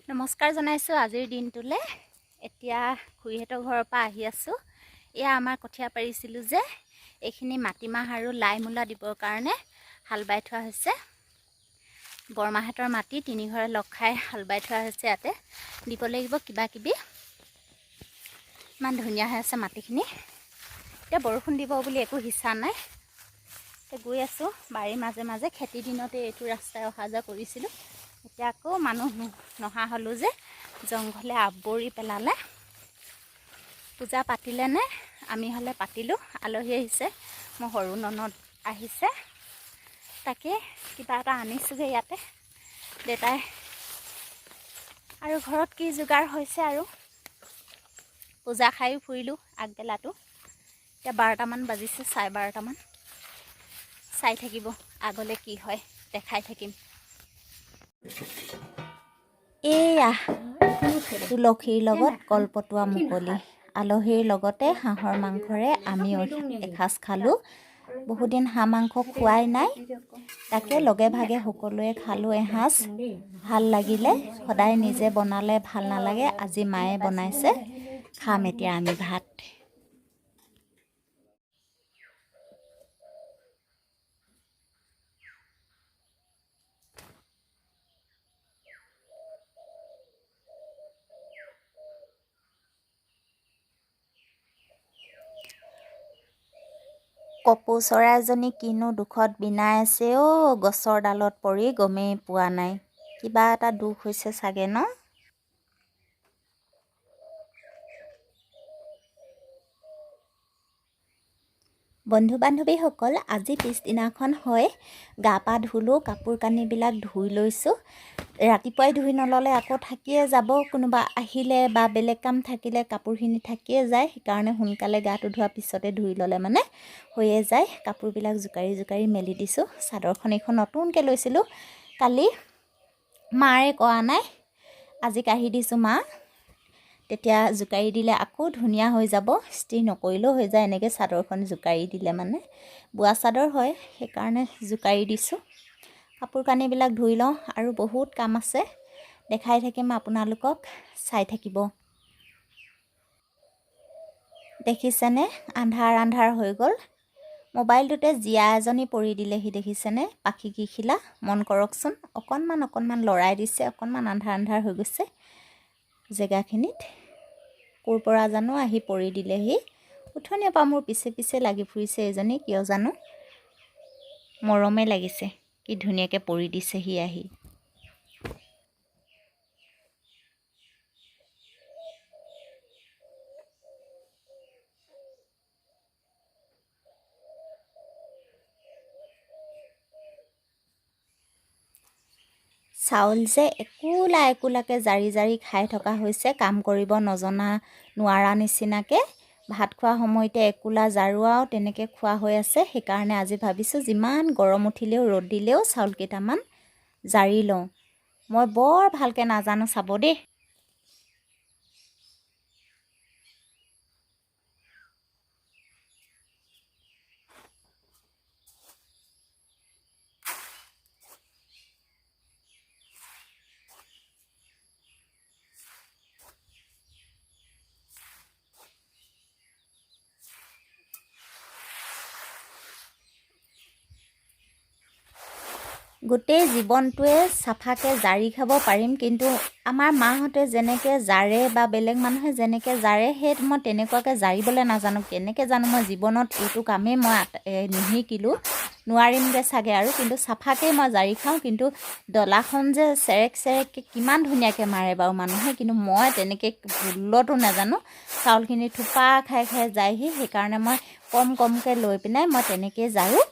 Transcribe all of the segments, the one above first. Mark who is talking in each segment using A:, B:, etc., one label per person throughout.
A: নমস্কাৰ জনাইছোঁ আজিৰ দিনটোলৈ। এতিয়া খুৰীহঁতৰ ঘৰৰ পৰা আহি আছোঁ। এয়া আমাৰ কঠীয়া পাৰিছিলোঁ যে এইখিনি মাটিমাহ আৰু লাই মূলা দিবৰ কাৰণে হাল বাই থোৱা হৈছে। বৰমাহঁতৰ মাটি তিনিঘৰে লগ খাই হাল বাই থোৱা হৈছে। ইয়াতে দিব লাগিব কিবা কিবি। ইমান ধুনীয়া হৈ আছে মাটিখিনি। এতিয়া বৰষুণ দিব বুলি একো হিচা নাই। এতিয়া গৈ আছোঁ বাৰীৰ মাজে মাজে। খেতিৰ দিনতে এইটো ৰাস্তাই অহা যোৱা কৰিছিলোঁ। এতিয়া আকৌ মানুহ নহা হ'লোঁ যে জংঘলে আৱৰি পেলালে। পূজা পাতিলে নে আমি হ'লে পাতিলোঁ। আলহী আহিছে, মোৰ সৰু ননদ আহিছে। তাকে কিবা এটা আনিছোঁগৈ ইয়াতে। দেউতাই আৰু ঘৰত কি যোগাৰ হৈছে আৰু। পূজা খায়ো ফুৰিলোঁ আগবেলাটো। এতিয়া 12টামান বাজিছে, 12:30মান। চাই থাকিব আগলৈ কি হয়, দেখাই থাকিম। এয়া তুলসীৰ লগত কলপতুৱা মুকলি। আলহীৰ লগতে হাঁহৰ মাংসৰে আমিও এসাঁজ খালোঁ। বহুদিন হাঁহ মাংস খোৱাই নাই, তাকে লগে ভাগে সকলোৱে খালোঁ এসাঁজ। ভাল লাগিলে। সদায় নিজে বনালে ভাল নালাগে। আজি মায়ে বনাইছে, খাম এতিয়া আমি ভাত। কপৌ চৰাইজনী কিনো দুখত বিনাই আছে গছৰ ডালত পৰি, গমেই পোৱা নাই। কিবা এটা দুখ হৈছে চাগে ন। বন্ধু বান্ধৱীসকল, আজি পিছদিনাখন হয়। গা পা ধুলোঁ, কাপোৰ কানিবিলাক ধুই লৈছোঁ। ৰাতিপুৱাই ধুই নল'লে আকৌ থাকিয়ে যাব। কোনোবা আহিলে বা বেলেগ কাম থাকিলে কাপোৰখিনি থাকিয়ে যায়। সেইকাৰণে সোনকালে গাটো ধোৱাৰ পিছতে ধুই ল'লে মানে হৈয়ে যায়। কাপোৰবিলাক জোকাৰি মেলি দিছোঁ। চাদৰখন এইখন নতুনকৈ লৈছিলোঁ, কালি মাৰে কোৱা নাই, আজি কাঢ়ি দিছোঁ মা। তেতিয়া জোকাৰি দিলে আকৌ ধুনীয়া হৈ যাব। ইস্ত্ৰি নকৰিলেও হৈ যায় এনেকৈ চাদৰখন জোকাৰি দিলে মানে। বোৱা চাদৰ হয়, সেইকাৰণে জোকাৰি দিছোঁ। কাপোৰ কানিবিলাক ধুই লওঁ, আৰু বহুত কাম আছে, দেখাই থাকিম আপোনালোকক, চাই থাকিব। দেখিছেনে আন্ধাৰ হৈ গ'ল। মোবাইলটোতে জীয়া এজনী পৰি দিলেহি, দেখিছেনে পাখি কিখিলা। মন কৰকচোন, অকণমান লৰাই দিছে, অকণমান আন্ধাৰ হৈ গৈছে জেগাখিনিত। ক'ৰ পৰা জানো আহি পৰি দিলেহি। উঠনিৰ পৰা মোৰ পিছে লাগি ফুৰিছে এজনী, কিয় জানো। মৰমে লাগিছে, কি ধুনীয়াকৈ পৰি দিছেহি আহি। চাউল যে একোলাকৈ জাৰি খাই থকা হৈছে, কাম কৰিব নোৱাৰা নিচিনাকৈ। ভাত খোৱা সময়তে একোলা জাৰুৱাও তেনেকৈ খোৱা হৈ আছে। সেইকাৰণে আজি ভাবিছোঁ যিমান গৰম উঠিলেও ৰ'দ দিলেও চাউলকেইটামান জাৰি লওঁ। মই বৰ ভালকৈ নাজানো চাব দেই। গোটেই জীৱনটোৱে চাফাকৈ জাৰি খাব পাৰিম, কিন্তু আমাৰ মাহঁতে যেনেকৈ জাৰে বা বেলেগ মানুহে যেনেকৈ জাৰে, মই তেনেকুৱাকৈ জাৰিবলৈ নাজানো। কেনেকৈ জানো, মই জীৱনত এইটো কামেই মই নিশিকিলোঁ, নোৱাৰিমগৈ চাগে আৰু। কিন্তু চাফাকৈ মই জাৰি খাওঁ। কিন্তু ডলাখন যে চেৰেককৈ কিমান ধুনীয়াকৈ মাৰে বাৰু মানুহে, কিন্তু মই তেনেকৈ ভুলতো নাজানো। চাউলখিনি থোপা খাই যায়হি, সেইকাৰণে মই কমকৈ লৈ পিনে মই তেনেকৈয়ে জাৰোঁ।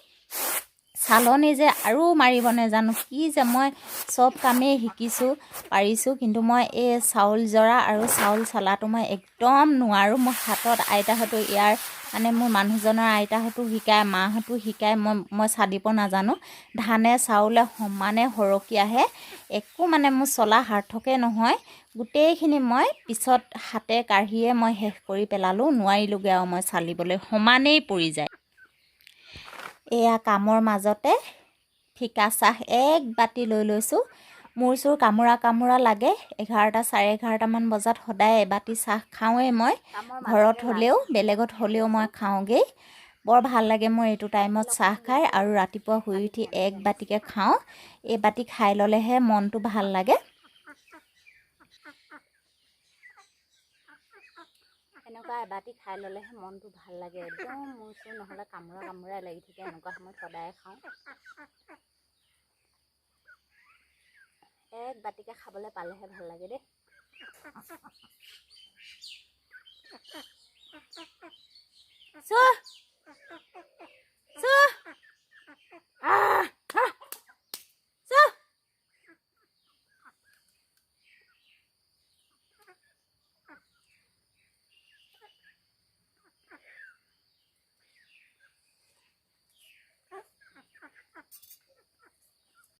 A: চালনি যে আৰু মাৰিব নাজানো, কি যে মই চব কামেই শিকিছোঁ, পাৰিছোঁ, কিন্তু মই এই চাউল জৰা আৰু চাউল চলাটো মই একদম নোৱাৰোঁ। মোৰ হাতত আইতাহঁতো, ইয়াৰ মানে মোৰ মানুহজনৰ আইতাহঁতো শিকায়, মাহঁতো শিকায়, মই চালিব নাজানো। ধানে চাউলে সমানে সৰকি আহে, একো মানে মোৰ চলা সাৰ্থকে নহয়। গোটেইখিনি মই পিছত হাতে কাঢ়িয়ে মই শেষ কৰি পেলালোঁ, নোৱাৰিলোঁগৈ আৰু মই চালিবলৈ, সমানেই পৰি যায়। এয়া কামৰ মাজতে ফিকা চাহ এক বাতি লৈ লৈছোঁ। মূৰ চুৰ কামোৰা লাগে। 11টা 11:30মান বজাত সদায় এবাটি চাহ খাওঁৱেই মই। ঘৰত হ'লেও বেলেগত হ'লেও মই খাওঁগৈ। বৰ ভাল লাগে মোৰ এইটো টাইমত চাহ খাই, আৰু ৰাতিপুৱা শুই উঠি এক বাটিকে খাওঁ। এই বাটি খাই ল'লেহে মনটো ভাল লাগে। এনেকুৱা এবাটি খাই ল'লেহে মনটো ভাল লাগে। একদম মূৰ চুৰ নহ'লে কামোৰাই লাগি থাকে। এনেকুৱা সময়ত সদায় খাওঁ। এক বাটিকে খাবলৈ পালেহে ভাল লাগে দেই।